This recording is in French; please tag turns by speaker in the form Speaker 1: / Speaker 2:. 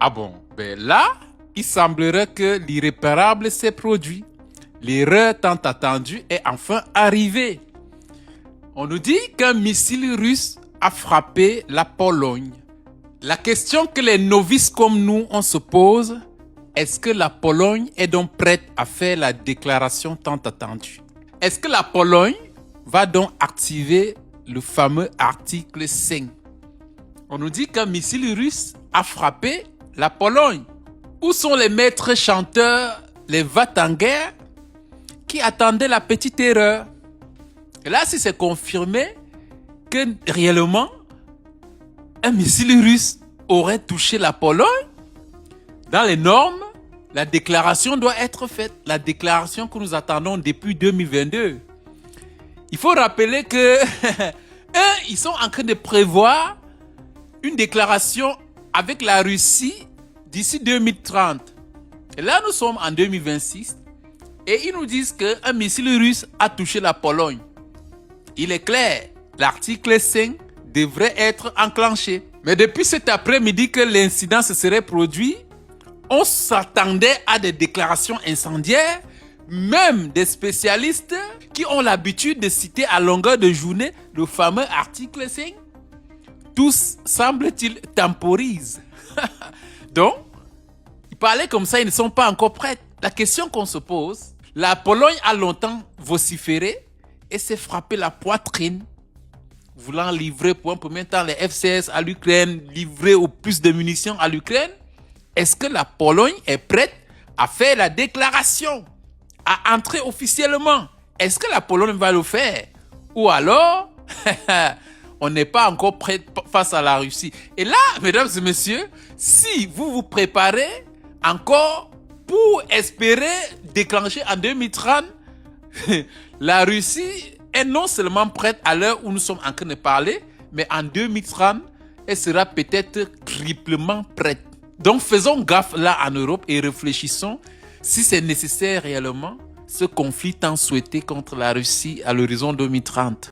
Speaker 1: Ah bon, ben là, il semblerait que l'irréparable s'est produit. L'erreur tant attendue est enfin arrivée. On nous dit qu'un missile russe a frappé la Pologne. La question que les novices comme nous, on se pose, est-ce que la Pologne est donc prête à faire la déclaration tant attendue? Est-ce que la Pologne va donc activer le fameux article 5? On nous dit qu'un missile russe a frappé la Pologne. Où sont les maîtres chanteurs, les va-t-en-guerre qui attendaient la petite erreur? Et là, si c'est confirmé que réellement, un missile russe aurait touché la Pologne, dans les normes, la déclaration doit être faite. La déclaration que nous attendons depuis 2022. Il faut rappeler que ils sont en train de prévoir une déclaration avec la Russie d'ici 2030. Et là, nous sommes en 2026 et ils nous disent qu'un missile russe a touché la Pologne. Il est clair, l'article 5 devrait être enclenché. Mais depuis cet après-midi que l'incident se serait produit, on s'attendait à des déclarations incendiaires, même des spécialistes qui ont l'habitude de citer à longueur de journée le fameux article 5. Tous, semble-t-il, temporisent. Donc, ils parlaient comme ça, ils ne sont pas encore prêts. La question qu'on se pose, la Pologne a longtemps vociféré et s'est frappé la poitrine, voulant livrer pour un premier temps les FCS à l'Ukraine, livrer au plus de munitions à l'Ukraine. Est-ce que la Pologne est prête à faire la déclaration, à entrer officiellement? Est-ce que la Pologne va le faire? Ou alors, on n'est pas encore prêt face à la Russie. Et là, mesdames et messieurs, si vous vous préparez encore pour espérer déclencher en 2030, la Russie est non seulement prête à l'heure où nous sommes en train de parler, mais en 2030, elle sera peut-être triplement prête. Donc faisons gaffe là en Europe et réfléchissons si c'est nécessaire réellement ce conflit tant souhaité contre la Russie à l'horizon 2030.